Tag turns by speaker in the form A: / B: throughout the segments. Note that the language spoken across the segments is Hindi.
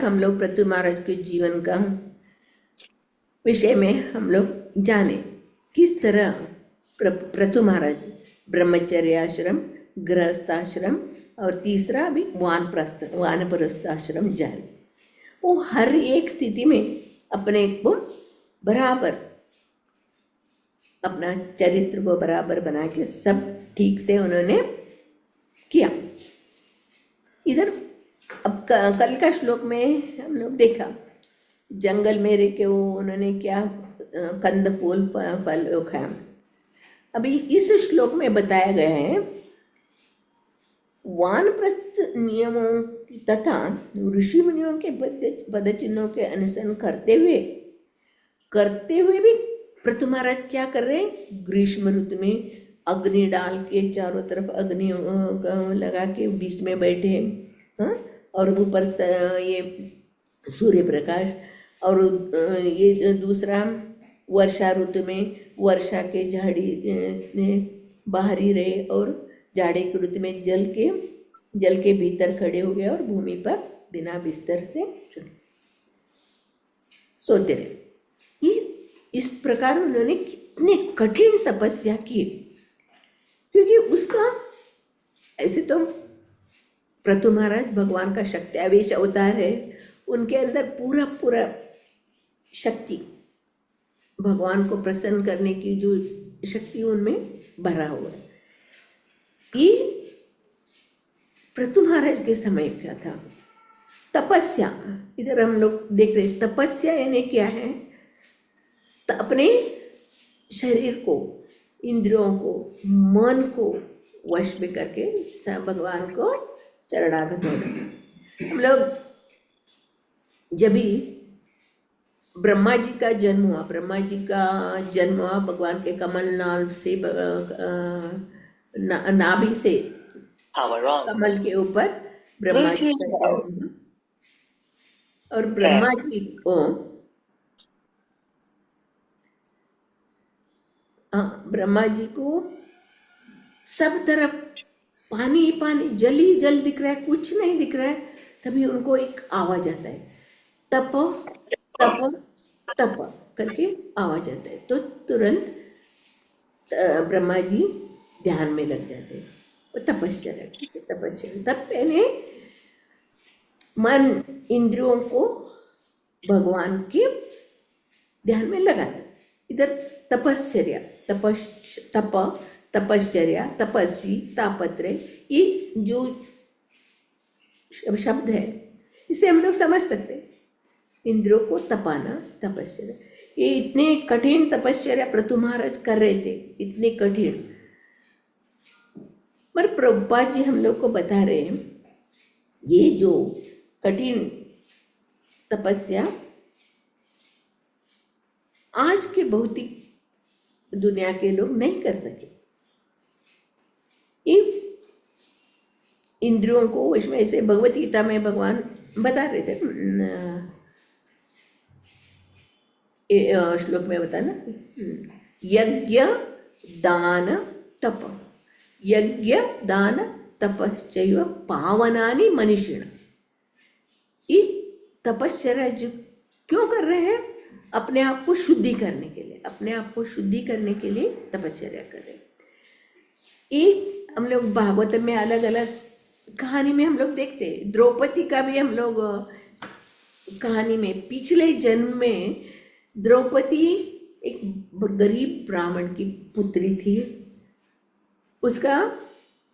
A: हम लोग पृथु महाराज के जीवन का विषय में हम लोग जाने किस तरह पृथु महाराज ब्रह्मचर्य आश्रम, गृहस्थाश्रम और तीसरा भी वानप्रस्थ आश्रम जारी। वो हर एक स्थिति में अपने को बराबर अपना चरित्र को बराबर बना के सब ठीक से उन्होंने किया। इधर अब कल का श्लोक में हम लोग देखा जंगल में रह के वो उन्होंने क्या कंद फूल फल खाया। अभी इस श्लोक में बताया गया है वानप्रस्थ नियमों तथा ऋषि मुनियों के पदचिन्हों के अनुसरण करते हुए भी पृथु महाराज क्या कर रहे हैं, ग्रीष्म ऋतु में अग्नि डाल के चारों तरफ अग्नि लगा के बीच में बैठे हैं, और ऊपर ये सूर्य प्रकाश, और ये दूसरा वर्षा ऋतु में वर्षा के झाड़ी बाहर ही रहे और जाड़े की ऋतु में जल के भीतर खड़े हो गए और भूमि पर बिना बिस्तर से सोते रहे। इस प्रकार उन्होंने कितने कठिन तपस्या की, क्योंकि उसका ऐसे तो पृथु महाराज भगवान का शक्त्यावेश अवतार है, उनके अंदर पूरा शक्ति भगवान को प्रसन्न करने की जो शक्ति उनमें भरा हुआ है। ये पृथु महाराज के समय क्या था, तपस्या। इधर हम लोग देख रहे तपस्या यानी क्या है, अपने शरीर को, इंद्रियों को, मन को वश में करके भगवान को चरणागत होना। हम लोग जब भी ब्रह्मा जी का जन्म हुआ, भगवान के कमल नाल से नाभि से कमल के ऊपर ब्रह्मा जी का जन्म, और ब्रह्मा जी को ब्रह्मा जी को सब तरफ पानी ही पानी, जल ही जल दिख रहा है, कुछ नहीं दिख रहा है। तभी उनको एक आवाज आता है, तप तप तप करके आवाज आता है। तो तुरंत ब्रह्मा जी ध्यान में लग जाते हैं और तपस्या तब पहले मन इंद्रियों को भगवान के ध्यान में लगाना। इधर तपश्चर्या, तपश्चर्या, तपस्वी, तापत्रय, ये जो शब्द है इसे हम लोग समझ सकते हैं। इंद्रियों को तपाना, तपश्चर्या, ये इतने कठिन तपश्चर्या पृथु महाराज कर रहे थे, इतने कठिन। पर प्रभुपाद जी हम लोग को बता रहे हैं ये जो कठिन तपस्या आज के भौतिक दुनिया के लोग नहीं कर सके। इंद्रियों को उसमें ऐसे भगवत गीता में भगवान बता रहे थे, श्लोक में बताना, यज्ञ दान तप, यज्ञ दान तपश्चैव पावनानि मनीषिण। ये तपश्चर्या जो क्यों कर रहे हैं, अपने आप को शुद्धि करने के लिए, अपने आप को शुद्धि करने के लिए तपश्चर्या कर रहे हैं। ये हम लोग भागवत में अलग अलग कहानी में हम लोग देखते हैं। द्रौपदी का भी हम लोग कहानी में, पिछले जन्म में द्रौपदी एक गरीब ब्राह्मण की पुत्री थी। उसका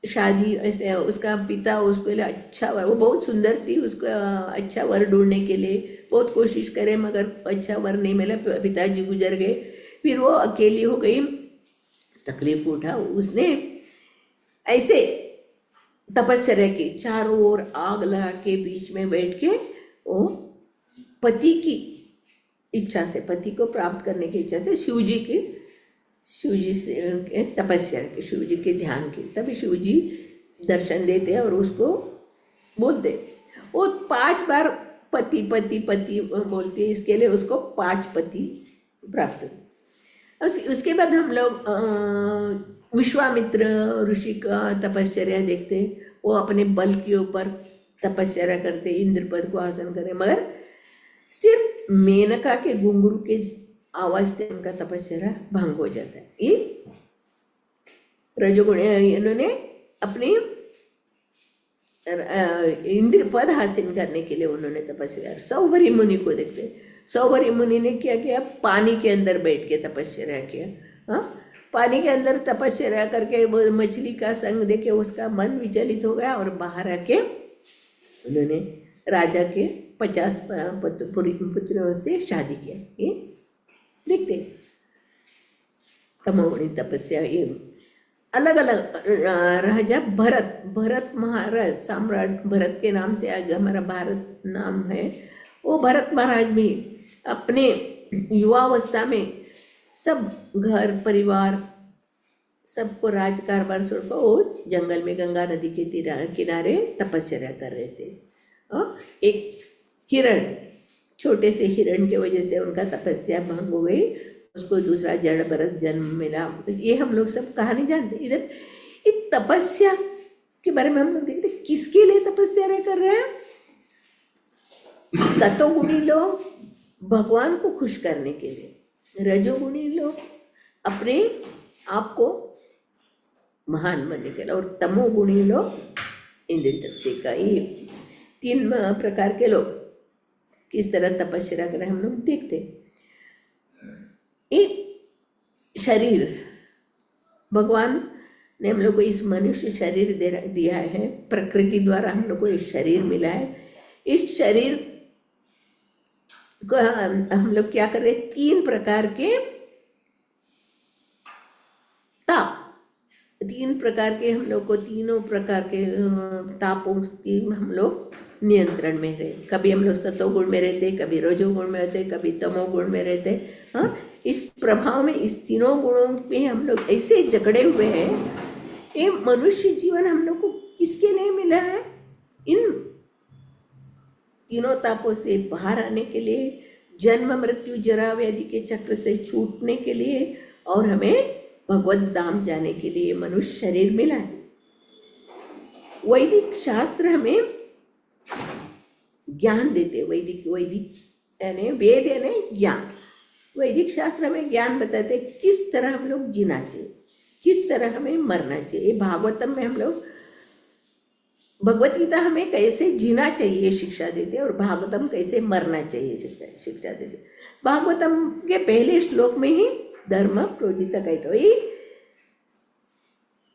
A: शादी ऐसे, उसका पिता उसके लिए अच्छा वर, वो बहुत सुंदर थी, उसको अच्छा वर ढूंढने के लिए बहुत कोशिश करे मगर अच्छा वर नहीं मिला। पिताजी गुजर गए, फिर वो अकेली हो गई, तकलीफ उठा। उसने ऐसे तपस्या की, चारों ओर आग लगा के बीच में बैठ के वो पति की इच्छा से, पति को प्राप्त करने की इच्छा से शिव जी से तपस्या की, शिव जी के ध्यान की। तभी शिव जी दर्शन देते और उसको बोलते, वो 5 बार पति पति पति बोलती है, इसके लिए उसको 5 पति प्राप्त हुए। उसके बाद हम लोग विश्वामित्र ऋषि का तपश्चर्या देखते। वो अपने बल के ऊपर तपस्या करते, इंद्रपद को आसन करे, मगर सिर्फ मेनका के घुंघरू के आवाज से उनका तपस्या भंग हो जाता है। ये रजोगुण इन्होंने अपनी इंद्रपद हासिल करने के लिए उन्होंने तपस्या। सौभरी मुनि को देखते, सौभरी मुनि ने क्या किया, पानी के अंदर बैठ के तपस्या किया। हाँ, पानी के अंदर तपस्या करके वो मछली का संग देके उसका मन विचलित हो गया और बाहर आके उन्होंने राजा के 50 पुत्रों से शादी किया। ये देखते तमोगुणी तपस्या। ये अलग अलग राजा भरत महाराज, सम्राट भरत के नाम से आज हमारा भारत नाम है। वो भरत महाराज भी अपने युवावस्था में सब घर परिवार सबको राज कारभार छोड़कर वो जंगल में गंगा नदी के किनारे तपस्या कर रहे थे। एक हिरण, छोटे से हिरण की वजह से उनका तपस्या भंग हो गई, उसको दूसरा जड़ भरत जन्म मिला। ये हम लोग सब कहानी जानते। इधर एक तपस्या के बारे में हम लोग देखते, किसके लिए तपस्या कर रहे हैं? सतोगुणी लोग भगवान को खुश करने के लिए, रजोगुणी लोग अपने आप को महान बनने के लिए, और तमोगुणी लोग इंद्रिय तृप्ति का। ये 3 प्रकार के लोग किस तरह तपस्या करें हम लोग देखते। एक शरीर, भगवान ने हम लोग को इस मनुष्य शरीर दिया है, प्रकृति द्वारा हम लोग को इस शरीर मिला है। इस शरीर को हम लोग क्या कर रहे हैं, 3 प्रकार के ताप, 3 प्रकार के हम लोग को, तीनों प्रकार के तापों की हम लोग नियंत्रण में रहे। कभी हम लोग सतोगुण में रहते, कभी रजोगुण में रहते, कभी तमोगुण में रहते। हाँ, इस प्रभाव में, इस तीनों गुणों में हम लोग ऐसे जकड़े हुए हैं। ये मनुष्य जीवन हम लोग को किसके लिए मिला है? इन तीनों तापों से बाहर आने के लिए, जन्म मृत्यु जरा व्याधि के चक्र से छूटने के लिए, और हमें भगवत धाम जाने के लिए मनुष्य शरीर मिला है। वैदिक शास्त्र हमें ज्ञान देते, वैदिक यानी वेद यानी ज्ञान। वैदिक शास्त्र में ज्ञान बताते किस तरह हम लोग जीना चाहिए, किस तरह हमें मरना चाहिए। भागवतम में हम लोग, भगवत गीता हमें कैसे जीना चाहिए शिक्षा देते, और भागवतम कैसे मरना चाहिए शिक्षा देते। भागवतम के पहले श्लोक में ही धर्म प्रोजित कहते हो,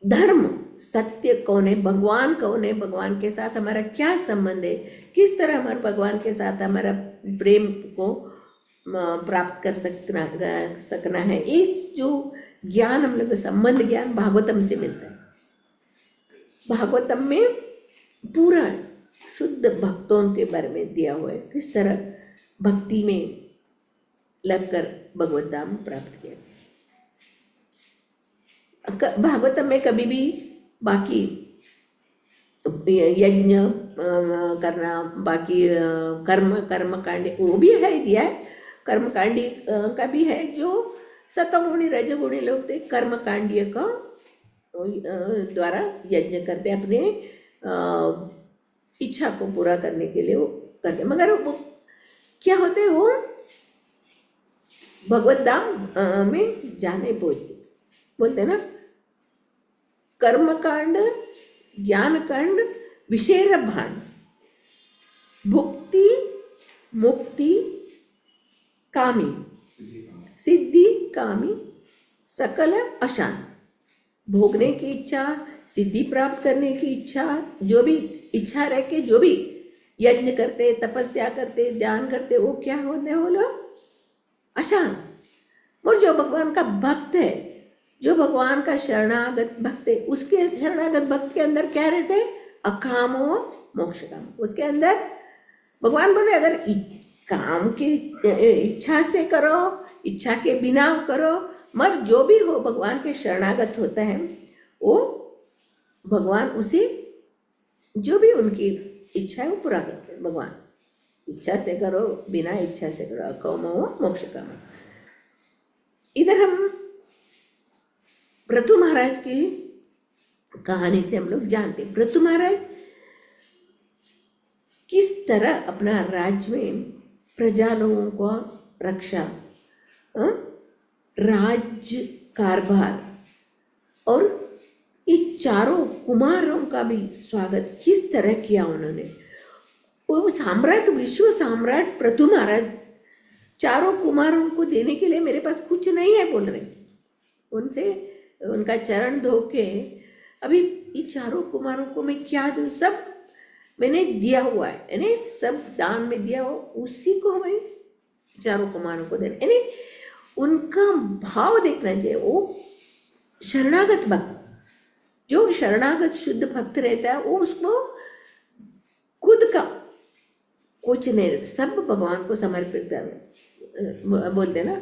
A: धर्म सत्य कौन है, भगवान कौन है, भगवान के साथ हमारा क्या संबंध है, किस तरह हमारे भगवान के साथ हमारा प्रेम को प्राप्त कर सकना है। इस जो ज्ञान हम लोग को, संबंध ज्ञान भागवतम से मिलता है। भागवतम में पूरा शुद्ध भक्तों के बारे में दिया हुआ है, किस तरह भक्ति में लगकर भगवत धाम प्राप्त किया। भागवतम में कभी भी बाकी यज्ञ करना, बाकी कर्मकांड वो भी है दिया है, कर्मकांडी का भी है। जो सतोगुणी रजोगुणी लोग थे, कर्मकांडीय का द्वारा यज्ञ करते, अपने इच्छा को पूरा करने के लिए वो करते, मगर वो क्या होते हैं, वो भगवत धाम में जाने बोलते ना। कर्मकांड, ज्ञानकांड, विषय भान, भुक्ति मुक्ति कामी, सिद्धि कामी, सकल अशांत, भोगने की इच्छा, सिद्धि प्राप्त करने की इच्छा, जो भी इच्छा रह के जो भी यज्ञ करते, तपस्या करते, ध्यान करते, वो क्या होते वो लोग अशांत। और जो भगवान का भक्त है, जो भगवान का शरणागत भक्त है, उसके शरणागत भक्त के अंदर क्या रहते हैं, अकामो मोक्ष काम। उसके अंदर भगवान बोले अगर काम की इच्छा से करो, इच्छा के बिना करो, मगर जो भी हो भगवान के शरणागत होता है, वो भगवान उसे जो भी उनकी इच्छा है वो पूरा करते हैं। भगवान इच्छा से करो, बिना इच्छा से करो, अकामो मोक्ष काम। इधर हम पृथु महाराज की कहानी से हम लोग जानते। पृथु महाराज किस तरह अपना राज्य में प्रजा लोगों को रक्षा, राज्य कारभार और ये चारों कुमारों का भी स्वागत किस तरह किया उन्होंने। वो सम्राट, विश्व सम्राट पृथु महाराज चारों कुमारों को देने के लिए मेरे पास कुछ नहीं है बोल रहे, उनसे उनका चरण धो के अभी ये चारों कुमारों को मैं क्या दूँ, सब मैंने दिया हुआ है, यानी सब दान में दिया हो, उसी को हमें चारों कुमारों को देना, यानी उनका भाव देखना चाहिए। वो शरणागत भक्त, जो शरणागत शुद्ध भक्त रहता है वो उसको खुद का कुछ नहीं रहता, सब भगवान को समर्पित करना। बोलते ना,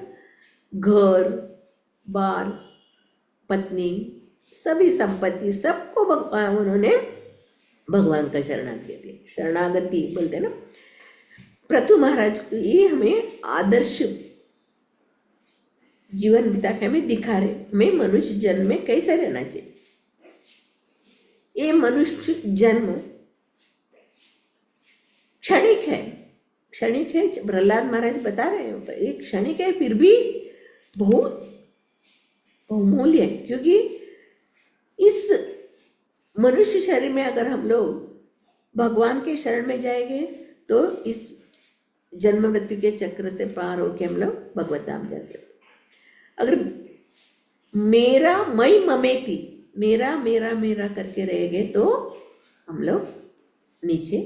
A: घर बार पत्नी सभी संपत्ति सबको उन्होंने भगवान का शरणागति बोलते ना। पृथु महाराज ये हमें आदर्श जीवन बिता के हमें दिखा रहे, हमें मनुष्य जन्म में कैसे रहना चाहिए। ये मनुष्य जन्म क्षणिक है, क्षणिक है, प्रहलाद महाराज बता रहे हैं, ये क्षणिक है, फिर भी बहुत बहुमूल्य है, क्योंकि इस मनुष्य शरीर में अगर हम लोग भगवान के शरण में जाएंगे तो इस जन्म मृत्यु के चक्र से पार होके हम लोग भगवत धाम जाते हैं। अगर मेरा मई ममेती, मेरा मेरा मेरा करके रहेंगे तो हम लोग नीचे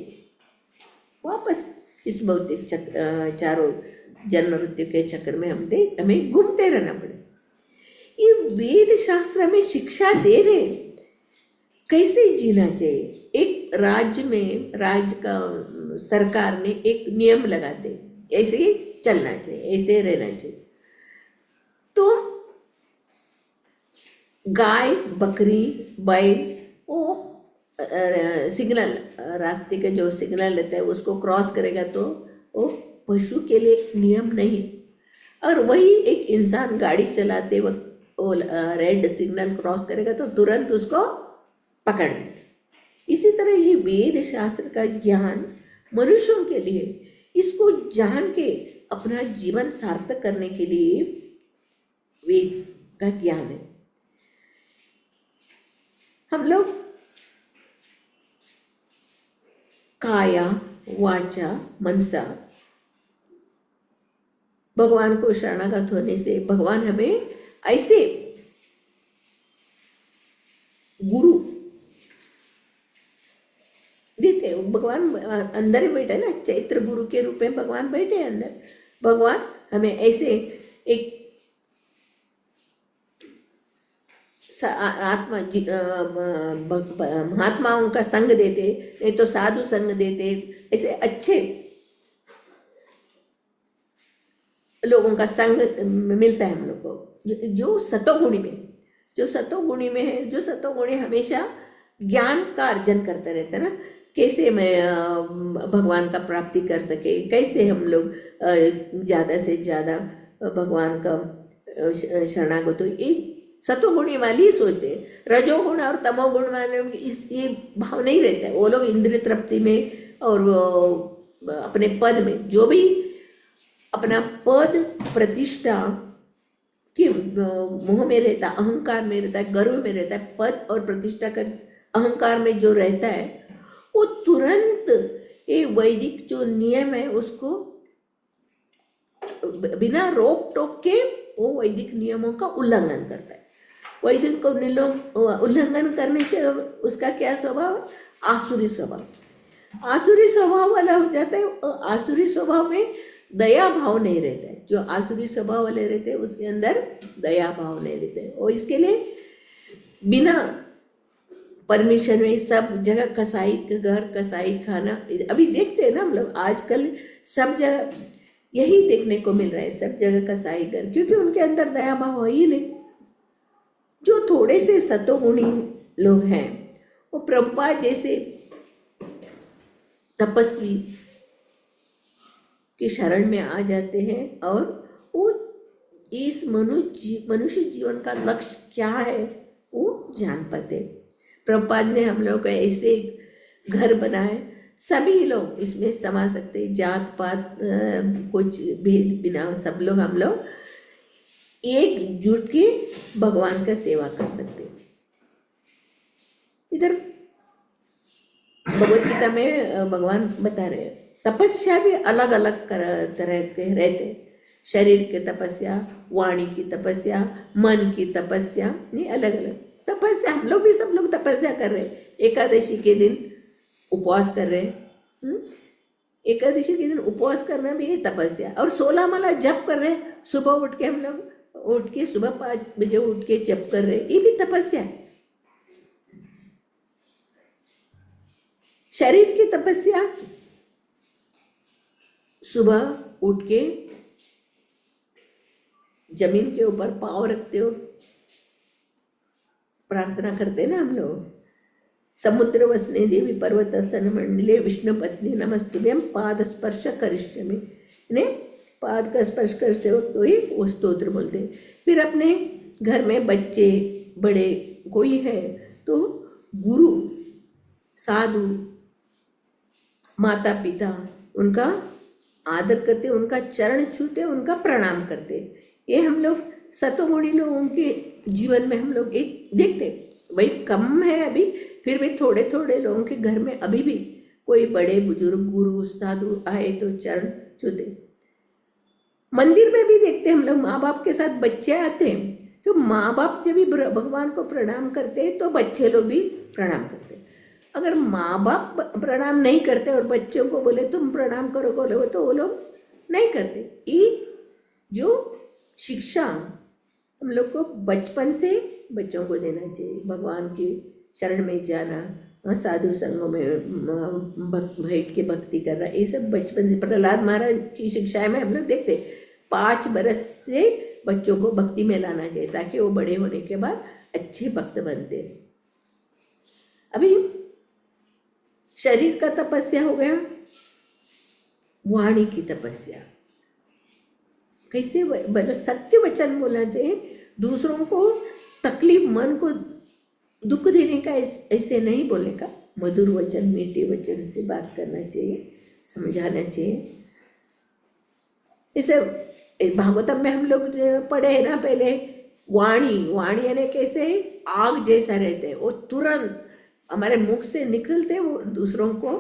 A: वापस इस भौतिक चक्र, चारों जन्म मृत्यु के चक्र में हमें घूमते रहना पड़े। ये वेद शास्त्र में शिक्षा दे रहे कैसे जीना चाहिए। एक राज्य में, राज्य का सरकार ने एक नियम लगा दे, ऐसे ही चलना चाहिए, ऐसे रहना चाहिए। तो गाय बकरी बैल वो सिग्नल, रास्ते के जो सिग्नल लेता है उसको क्रॉस करेगा तो वो पशु के लिए एक नियम नहीं। और वही एक इंसान गाड़ी चलाते वक्त वो रेड सिग्नल क्रॉस करेगा तो तुरंत उसको पकड़ ले। इसी तरह ये वेद शास्त्र का ज्ञान मनुष्यों के लिए, इसको जान के अपना जीवन सार्थक करने के लिए वेद का ज्ञान है। हम लोग काया वाचा मनसा भगवान को शरणागत होने से भगवान हमें ऐसे गुरु देते हैं। भगवान अंदर ही बैठे ना, चैत्र गुरु के रूप में भगवान बैठे हैं अंदर। भगवान हमें ऐसे एक आत्मा महात्माओं का संग देते, नहीं तो साधु संग देते, ऐसे अच्छे लोगों का संग मिलता है हम लोग को, जो सतोगुणी में, जो सतोगुणी में है, जो सतोगुणी हमेशा ज्ञान का अर्जन करते रहते हैं ना, कैसे मैं भगवान का प्राप्ति कर सके, कैसे हम लोग ज़्यादा से ज़्यादा भगवान का शरणागत हो, ये सतोगुणी वाली सोचते हैं। रजोगुण और तमोगुण वाले इस ये भाव नहीं रहता है। वो लोग इंद्रिय तृप्ति में और अपने पद में, जो भी अपना पद प्रतिष्ठा के मोह में रहता, अहंकार में रहता है, गर्व में रहता है, पद और प्रतिष्ठा का अहंकार में जो रहता है वो तुरंत ये वैदिक जो नियम है उसको बिना रोक टोक के वो वैदिक नियमों का उल्लंघन करता है। वैदिक को उल्लंघन करने से उसका क्या स्वभाव, आसुरी स्वभाव, आसुरी स्वभाव वाला हो जाता है। आसुरी स्वभाव में दया भाव नहीं रहता है। जो आसुरी स्वभाव वाले रहते हैं उसके अंदर दया भाव नहीं रहते हैं। और इसके लिए बिना परमिशन में सब जगह कसाई के घर, कसाई खाना, अभी देखते हैं ना हम लोग आजकल सब जगह यही देखने को मिल रहा है, सब जगह कसाई घर, क्योंकि उनके अंदर दया भाव हो ही नहीं। जो थोड़े से सतोगुणी लोग हैं वो प्रभुपाद जैसे तपस्वी के शरण में आ जाते हैं और वो इस मनुष्य जीवन का लक्ष्य क्या है वो जान पाते। प्रभुपाद ने हम लोग को ऐसे घर बनाए सभी लोग इसमें समा सकते, जात पात कुछ भेद बिना, सब लोग हम लोग एकजुट के भगवान का सेवा कर सकते हैं। इधर भगवत गीता में भगवान बता रहे हैं तपस्या भी अलग अलग तरह के रहते, शरीर की तपस्या, वाणी की तपस्या, मन की तपस्या, ये अलग अलग तपस्या। हम लोग भी सब लोग तपस्या कर रहे हैं, एकादशी के दिन उपवास कर रहे हैं, एकादशी के दिन उपवास करना भी है तपस्या। और 16 माला जप कर रहे हैं, सुबह उठ के हम लोग उठ के सुबह 5 बजे उठ के जप कर रहे हैं, ये भी तपस्या है। शरीर की तपस्या, सुबह उठ के जमीन के ऊपर पाँव रखते हो, प्रार्थना करते ना हम लोग, समुद्र वसने देवी पर्वत स्तन मंडले विष्णु पत्नी नमस्तुभ्यं पाद स्पर्श करिष्यामि, ने पाद का स्पर्श करते वक्त तो ही वो स्तोत्र बोलते हैं। फिर अपने घर में बच्चे बड़े कोई है तो गुरु, साधु, माता पिता, उनका आदर करते, उनका चरण छूते, उनका प्रणाम करते। ये हम लोग सतोगुणी लोगों के जीवन में हम लोग एक देखते, भाई कम है अभी, फिर भी थोड़े थोड़े लोगों के घर में अभी भी कोई बड़े बुजुर्ग गुरु साधु आए तो चरण छूते। मंदिर में भी देखते हम लोग, माँ बाप के साथ बच्चे आते हैं तो माँ बाप जब भी भगवान को प्रणाम करते हैं तो बच्चे लोग भी प्रणाम करते हैं। अगर माँ बाप प्रणाम नहीं करते और बच्चों को बोले तुम प्रणाम करो बोले तो वो लोग नहीं करते। ये जो शिक्षा हम लोग को बचपन से बच्चों को देना चाहिए, भगवान की शरण में जाना, साधु संगों में बैठ के भक्ति करना, ये सब बचपन से। प्रहलाद महाराज की शिक्षाएं में हम लोग देखते 5 बरस से बच्चों को भक्ति में लाना चाहिए ताकि वो बड़े होने के बाद अच्छे भक्त बनते। अभी शरीर का तपस्या हो गया, वाणी की तपस्या, कैसे सत्य वचन बोलना चाहिए, दूसरों को तकलीफ, मन को दुख देने का ऐसे नहीं बोलने का, मधुर वचन मीठे वचन से बात करना चाहिए, समझाना चाहिए। इसे भागवतम में हम लोग पढ़े हैं ना पहले, वाणी यानी कैसे आग जैसा रहते हैं, वो तुरंत हमारे मुख से निकलते वो दूसरों को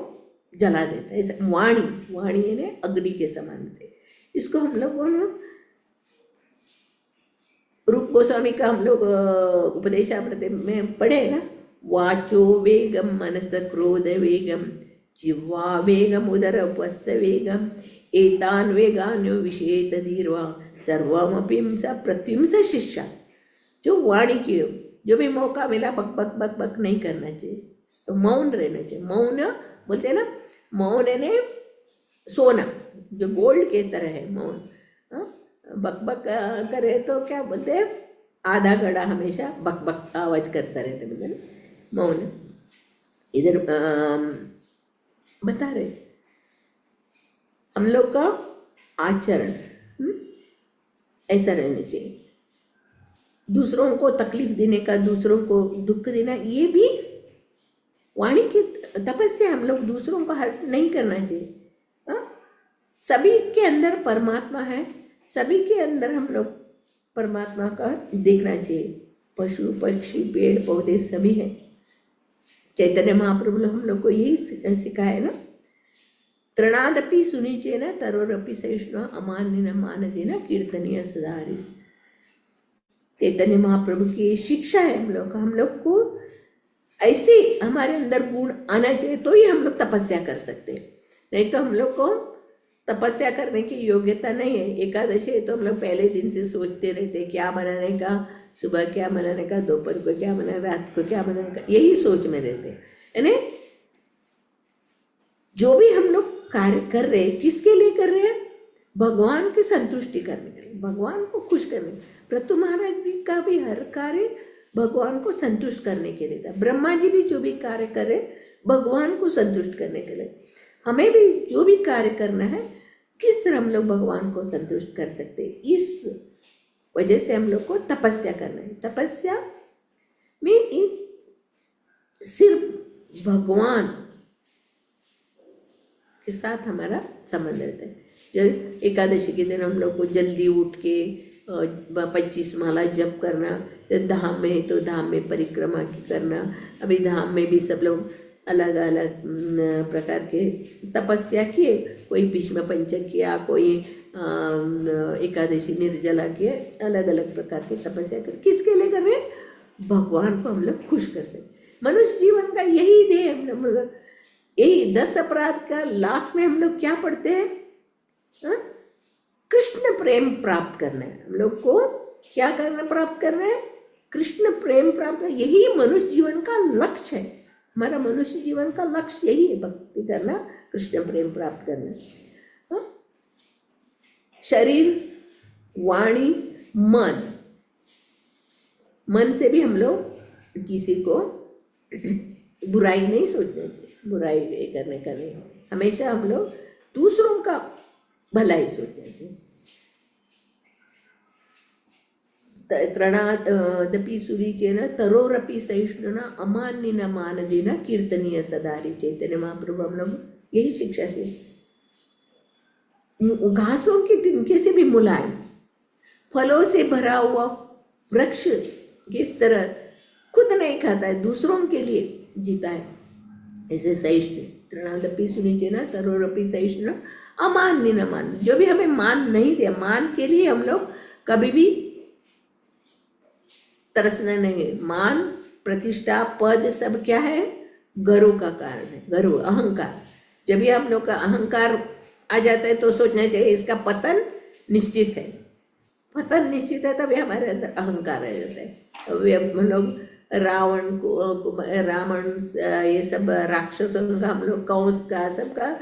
A: जला देता है। ऐसे वाणी यानी अग्नि के समान थे। इसको हम लोग रूप गोस्वामी का हम लोग उपदेशामृत में पढ़े ना, वाचो वेगम मनस क्रोध वेगम जिह्वा वेगम उदर उपस्थ वेगम एतान वेगान्यो विषेत धीर्वा सर्वमपि प्रत्युंस शिक्षा। जो वाणी की जो भी मौका मिला बक बक बक बक नहीं करना चाहिए, तो मौन रहना चाहिए। मौन बोलते हैं ना, मौन यानी सोना जो गोल्ड के तरह है मौन। बक बक करे तो क्या बोलते हैं, आधा घड़ा हमेशा बक बक आवाज करता रहता है, बोलते मौन। इधर बता रहे हम लोग का आचरण ऐसा रहना चाहिए, दूसरों को तकलीफ देने का, दूसरों को दुख देना, ये भी वाणी की तपस्या। हम लोग दूसरों को हर्ट नहीं करना चाहिए। सभी के अंदर परमात्मा है, सभी के अंदर हम लोग परमात्मा का देखना चाहिए। पशु पक्षी पेड़ पौधे सभी हैं। चैतन्य महाप्रभु ने हम लोग को यही सिखाया ना, तृणादपि सुनीचे न तरोरपि सहिष्णु अमान्य न मान देना कीर्तनीय सदारी। चैतन्य महाप्रभु की शिक्षा है हम लोग को ऐसे हमारे अंदर गुण आना चाहिए तो ही हम लोग तपस्या कर सकते हैं, नहीं तो हम लोग को तपस्या करने की योग्यता नहीं है। एकादशी है तो हम लोग पहले दिन से सोचते रहते क्या बनाने का, सुबह क्या बनाने का, दोपहर को क्या बनाने, रात को क्या बनाने का, यही सोच में रहते हैं। जो भी हम लोग कार्य कर रहे हैं किसके लिए कर रहे हैं, भगवान की संतुष्टि करने के लिए, भगवान को खुश करने। प्रतु महाराज जी का भी हर कार्य भगवान को संतुष्ट करने के लिए था। ब्रह्मा जी भी जो भी कार्य करे भगवान को संतुष्ट करने के लिए। हमें भी जो भी कार्य करना है किस तरह हम लोग भगवान को संतुष्ट कर सकते हैं, इस वजह से हम लोग को तपस्या करना है। तपस्या में सिर्फ भगवान के साथ हमारा संबंध रहता है। जब एकादशी के दिन हम लोग को जल्दी उठ के 25 माला जप करना, जब धाम में है तो धाम में परिक्रमा करना। अभी धाम में भी सब लोग अलग अलग प्रकार के तपस्या किए, कोई भीष्म पंचक किया, कोई एकादशी निर्जला किए, अलग अलग प्रकार के तपस्या कर। किसके लिए कर रहे हैं? भगवान को हम लोग खुश कर सके। मनुष्य जीवन का यही ध्येय हम लोग, यही 10 अपराध का लास्ट में हम लोग क्या पढ़ते हैं? कृष्ण प्रेम प्राप्त करना है। हम लोग को क्या करना, प्राप्त करना है? कृष्ण प्रेम प्राप्त करना। यही मनुष्य जीवन का लक्ष्य है। हमारा मनुष्य जीवन का लक्ष्य यही है, भक्ति करना, कृष्ण प्रेम प्राप्त करना। शरीर, वाणी, मन से भी हम लोग किसी को बुराई नहीं सोचना चाहिए, बुराई करने का नहीं। हमेशा हम लोग दूसरों का भलाई सोचना चाहिए। त्रणादपि सुरीचेन तरोरपि सहिष्णुना अमान्येन मानदेन कीर्तनीय सदारि। चैतन्य महाप्रभु हम लोग यही शिक्षा से, घासों के तिनके से भी मुलायम, फलों से भरा हुआ वृक्ष किस तरह खुद नहीं खाता है, दूसरों के लिए जीता है, ऐसे सहिष्णु। त्रणादपि सुरीचेन तरोरपि सहिष्णुना अमान्येन मान। जो भी हमें मान नहीं दिया, मान के लिए हम लोग कभी भी तरसना नहीं। मान, प्रतिष्ठा, पद सब क्या है? गर्व का कारण है, गर्व, अहंकार। जब भी हम लोग का अहंकार आ जाता है तो सोचना चाहिए इसका पतन निश्चित है। पतन निश्चित है तभी हमारे अंदर अहंकार आ जाता है। अभी हम लोग रावण ये सब राक्षसों का, हम लोग कंस का, सबका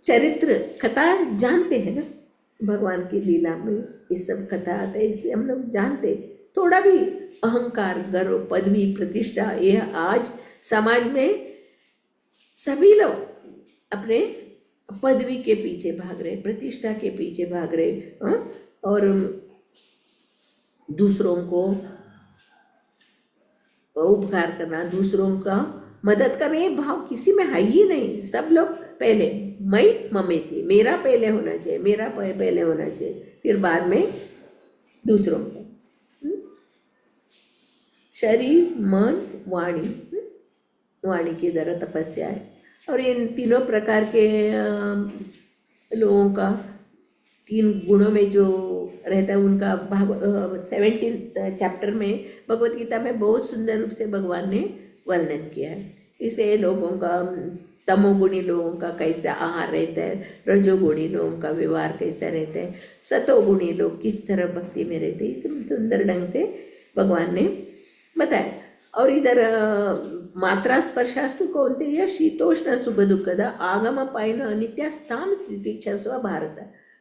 A: चरित्र कथा जानते हैं ना। भगवान की लीला में ये सब कथा आता है, इससे हम लोग जानते। थोड़ा भी अहंकार, गर्व, पदवी, प्रतिष्ठा, यह आज समाज में सभी लोग अपने पदवी के पीछे भाग रहे, प्रतिष्ठा के पीछे भाग रहे, और दूसरों को उपकार करना, दूसरों का मदद करना, ये भाव किसी में है ही नहीं। सब लोग पहले मैं ममेती, मेरा पहले होना चाहिए, मेरा पहले होना चाहिए, फिर बाद में दूसरों को। शरीर, मन, वाणी के द्वारा तपस्या है। और इन तीनों प्रकार के लोगों का 3 गुणों में जो रहता है उनका 17 चैप्टर में भगवत गीता में बहुत सुंदर रूप से भगवान ने वर्णन किया है। इसे लोगों का, तमोगुणी लोगों का कैसा आहार रहता है, रजोगुणी लोगों का व्यवहार कैसा रहता है, सतोगुणी लोग किस तरह भक्ति में रहते हैं, इस सुंदर ढंग से भगवान ने बताया। और इधर मात्रा स्पर्शास्तु कौनते या शीतोष्ण सुख दुखद आगम पायन अनित्या स्थान स्थिति छस्व भारत।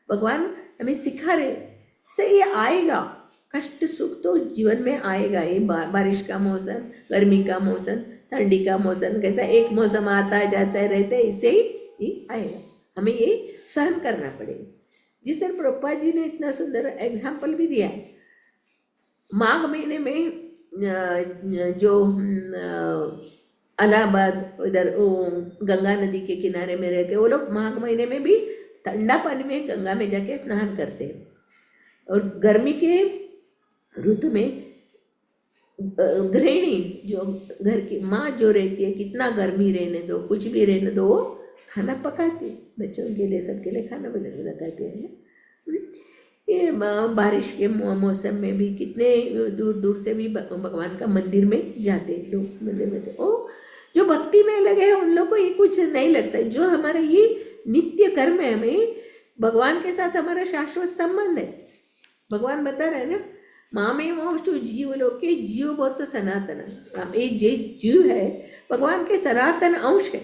A: भगवान हमें सिखा रहे से ये आएगा, कष्ट सुख तो जीवन में आएगा। ये बारिश का मौसम, गर्मी का मौसम, ठंडी का मौसम, कैसा एक मौसम आता जाता है रहता है, इससे ही आएगा। हमें ये सहन करना पड़ेगा। जिस तरह प्रभुपाद जी ने इतना सुंदर एग्जाम्पल भी दिया है, माघ महीने में जो इलाहाबाद उधर गंगा नदी के किनारे में रहते, वो लोग माघ महीने में भी ठंडा पानी में गंगा में जाके स्नान करते हैं। और गर्मी के ऋतु में गृहिणी जो घर की माँ जो रहती है, कितना गर्मी रहने दो, कुछ भी रहने दो, वो खाना पकाती है, बच्चों के लिए, सबके लिए खाना बनाती है। ये बारिश के मौसम में भी कितने दूर दूर से भी भगवान का मंदिर में जाते हैं लोग, मंदिर में ओ जो भक्ति में लगे हैं उन लोग को ये कुछ नहीं लगता। जो हमारा ये नित्य कर्म है, हमें भगवान के साथ हमारा शाश्वत संबंध है। भगवान बता रहे हैं ना, माँ में मोहशु जीव लोग के, जीव बहुत तो सनातन, ये जीव है भगवान के सनातन अंश है।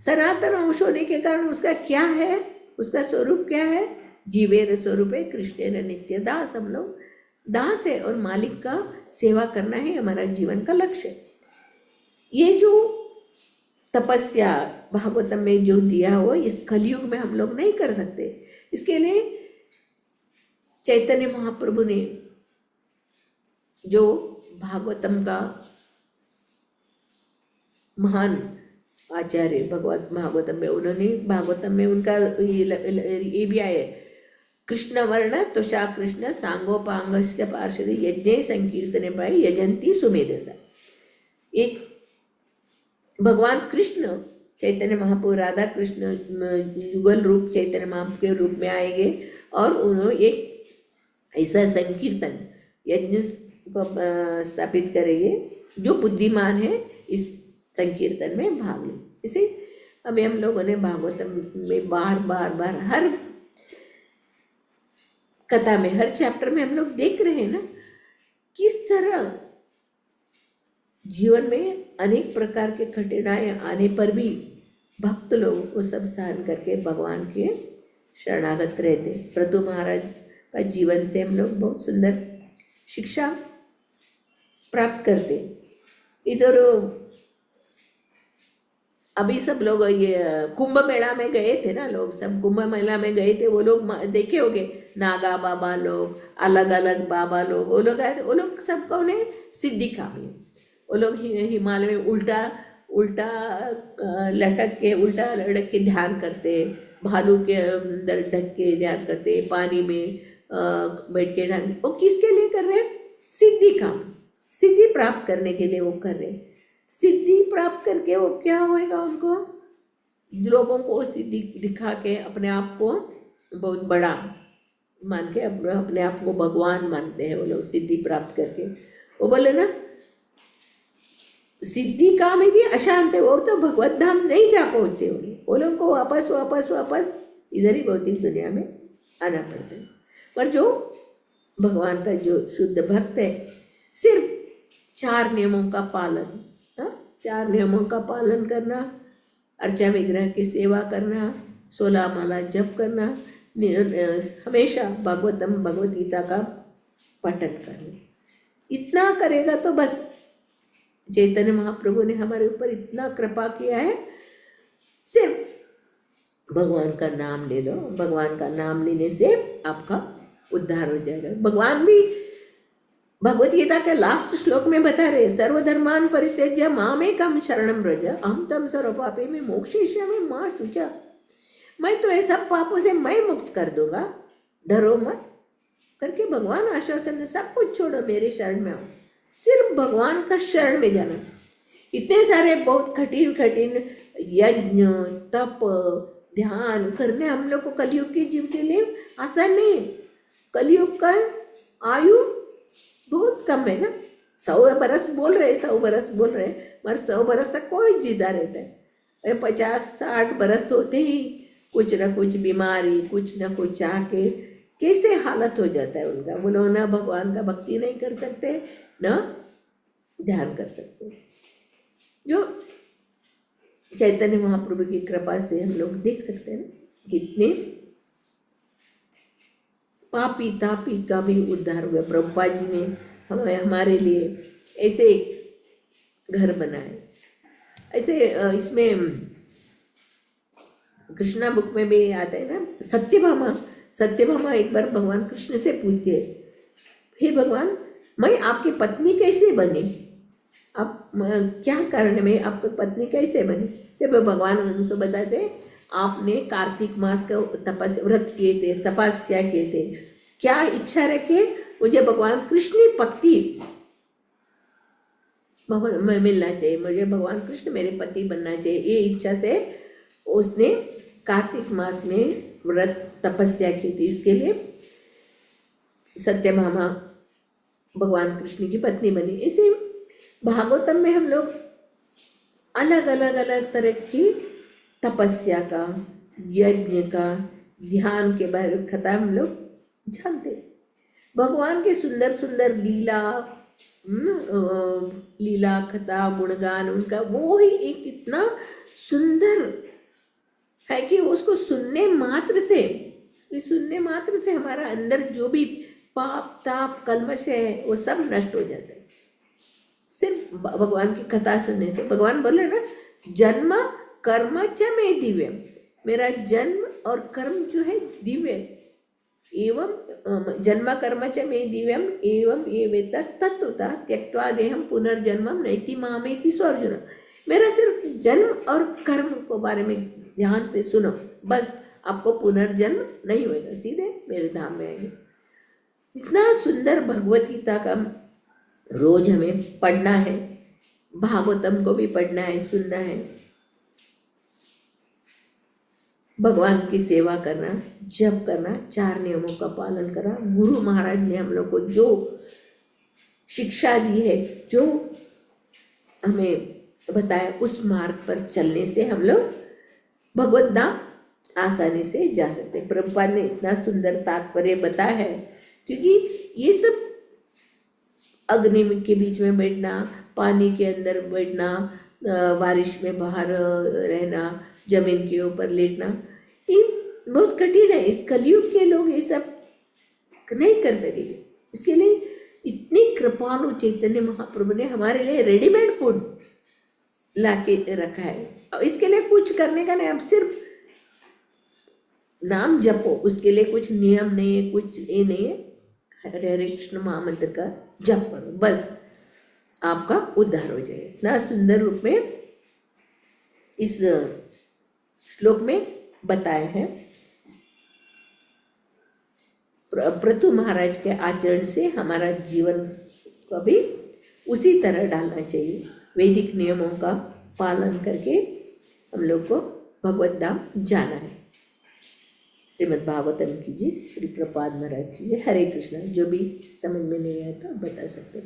A: सनातन अंश होने के कारण उसका क्या है, उसका स्वरूप क्या है? जीवेर स्वरूप है कृष्णेर नित्य दास। हम लोग दास है और मालिक का सेवा करना है हमारा जीवन का लक्ष्य। ये जो तपस्या भागवतम में जो दिया हो, इस कलयुग में हम लोग नहीं कर सकते। इसके लिए चैतन्य महाप्रभु ने जो भागवतम का महान आचार्य भगवत भागवतम में, उन्होंने भागवतम में उनका ये भी आया है, कृष्ण वर्ण तुषा कृष्ण सांगोपांगस्य पार्षद यज्ञ संकीर्तने पाई यजंती सुमेधसा। एक भगवान कृष्ण चैतन्य महाप्रभु राधा कृष्ण युगल रूप चैतन्य महाप्रभु के रूप में आएंगे और उन्होंने एक ऐसा संकीर्तन यज्ञ को स्थापित करेंगे जो बुद्धिमान है इस संकीर्तन में भाग ले। इसे अभी हम लोगों ने भागवतम में बार बार बार हर कथा में हर चैप्टर में हम लोग देख रहे हैं ना, किस तरह जीवन में अनेक प्रकार के कठिनाई आने पर भी भक्त लोग वो सब सहन करके भगवान के शरणागत रहते। प्रतु महाराज का जीवन से हम लोग बहुत सुंदर शिक्षा प्राप्त करते। इधर अभी सब लोग ये कुंभ मेला में गए थे ना, लोग सब कुंभ मेला में गए थे, वो लोग देखे होंगे नागा बाबा लोग, अलग अलग बाबा लोग, वो लोग आए थे, वो लोग सब कौन है, सिद्धि कामी। वो लोग हिमालय में उल्टा उल्टा लटक के ध्यान करते, भालू के अंदर ढक के ध्यान करते, पानी में बैठ के ध्यान। वो किसके लिए कर रहे हैं, सिद्धि काम, सिद्धि प्राप्त करने के लिए वो कर रहे हैं। सिद्धि प्राप्त करके वो क्या होएगा, उनको लोगों को सिद्धि दिखा के अपने आप को बहुत बड़ा मान के अपने आप को भगवान मानते हैं वो लोग सिद्धि प्राप्त करके। वो बोले ना सिद्धि का में भी अशांत है, वो तो भगवत धाम नहीं जा पहुँचते, वो लोग को वापस वापस वापस इधर ही भौतिक दुनिया में आना पड़ता है। पर जो भगवान का जो शुद्ध भक्त है, सिर्फ 4 नियमों का पालन, 4 नियमों का पालन करना, अर्चा विग्रह की सेवा करना, 16 माला जप करना, हमेशा भागवतम भगवत गीता का पठन करना, इतना करेगा तो बस चैतन्य महाप्रभु ने हमारे ऊपर इतना कृपा किया है। सिर्फ भगवान का नाम ले लो, भगवान का नाम लेने से आपका उद्धार हो जाएगा। भगवान भी भगवत गीता के लास्ट श्लोक में बता रहे, सर्वधर्मान परित्यज्य मामेकं शरणं व्रज अहं तं सर्वपापेभ्यो मोक्षयिष्यामि मा शुचा। मैं तो ऐसा पापों से मैं मुक्त कर दूंगा, डरो मत करके भगवान आश्वासन, सब कुछ छोड़ो मेरे शरण में आओ, सिर्फ भगवान का शरण में जाना। इतने सारे बहुत कठिन कठिन यज्ञ तप ध्यान करने हम लोग को कलयुग के जीव के लिए आसान नहीं है। कलयुग का आयु बहुत कम है ना, 100 बरस बोल रहे, 100 बरस बोल रहे, मगर 100 बरस तक कोई जीता रहता है। 50-60 बरस होते ही कुछ न कुछ बीमारी, कुछ न कुछ आके कैसे हालत हो जाता है उनका। वो लोग ना भगवान का भक्ति नहीं कर सकते, न ध्यान कर सकते। जो चैतन्य महाप्रभु की कृपा से हम लोग देख सकते हैं कितने पापी तापी का भी उद्धार हुआ। प्रभुपाद जी ने हमारे लिए ऐसे एक घर बनाए। ऐसे इसमें कृष्णा बुक में भी आता है ना, सत्यभामा एक बार भगवान कृष्ण से पूछते हैं, हे भगवान मैं आपकी पत्नी कैसे बनी, आप क्या कारण में आपकी पत्नी कैसे बनी। तो भगवान उनको बताते, आपने कार्तिक मास का व्रत किए थे, तपस्या किए थे, क्या इच्छा रखे, मुझे भगवान कृष्ण पति मिलना चाहिए, मुझे भगवान कृष्ण मेरे पति बनना चाहिए, ये इच्छा से उसने कार्तिक मास में व्रत तपस्या की थी। इसके लिए सत्यभामा भगवान कृष्ण की पत्नी बनी। इसे भागवतम में हम लोग अलग अलग अलग तरह की तपस्या का, यज्ञ का, ध्यान के बारे में कथा हम लोग जानते। भगवान के सुंदर सुंदर लीला कथा गुणगान उनका वो ही एक इतना सुंदर है कि उसको सुनने मात्र से हमारा अंदर जो भी पाप ताप कल्मश है वो सब नष्ट हो जाता है। सिर्फ भगवान की कथा सुनने से। भगवान बोले ना, जन्म कर्म च मे दिव्यम, मेरा जन्म और कर्म जो है दिव्य, एवं जन्म कर्म च मे दिव्यम एवं ये वेद तत्वता त्यक्त्वा देहम पुनर्जन्मम नैति मामेति स्वर्जुन। मेरा सिर्फ जन्म और कर्म को बारे में ध्यान से सुनो, बस आपको पुनर्जन्म नहीं होगा, सीधे मेरे धाम में आएंगे। इतना सुंदर भगवत गीता का रोज हमें पढ़ना है, भागवतम को भी पढ़ना है, सुनना है, भगवान की सेवा करना, जप करना, 4 नियमों का पालन करना। गुरु महाराज ने हम लोग को जो शिक्षा दी है, जो हमें बताया, उस मार्ग पर चलने से हम लोग भगवत धाम आसानी से जा सकते। प्रभुपाद ने इतना सुंदर तात्पर्य बताया है, क्योंकि ये सब अग्नि के बीच में बैठना, पानी के अंदर बैठना, बारिश में बाहर रहना, जमीन के ऊपर लेटना, ये बहुत कठिन है। इस कलयुग के लोग ये सब नहीं कर सकेंगे। इसके लिए इतनी कृपालु चैतन्य महाप्रभु ने हमारे लिए रेडीमेड फूड ला के रखा है। और इसके लिए कुछ करने का नहीं, अब सिर्फ नाम जपो, उसके लिए कुछ नियम नहीं है, कुछ ये नहीं है। हरे हरे कृष्ण महामंत्र का जप करो, बस आपका उद्धार हो जाए। इतना सुंदर रूप में इस श्लोक में बताया है। प्रतु महाराज के आचरण से हमारा जीवन को भी उसी तरह डालना चाहिए। वैदिक नियमों का पालन करके हम लोग को भगवत धाम जाना है। श्रीमद् भागवतम कीजिए, श्री प्रपाद महाराज कीजिए। हरे कृष्ण। जो भी समझ में नहीं आया था बता सकते।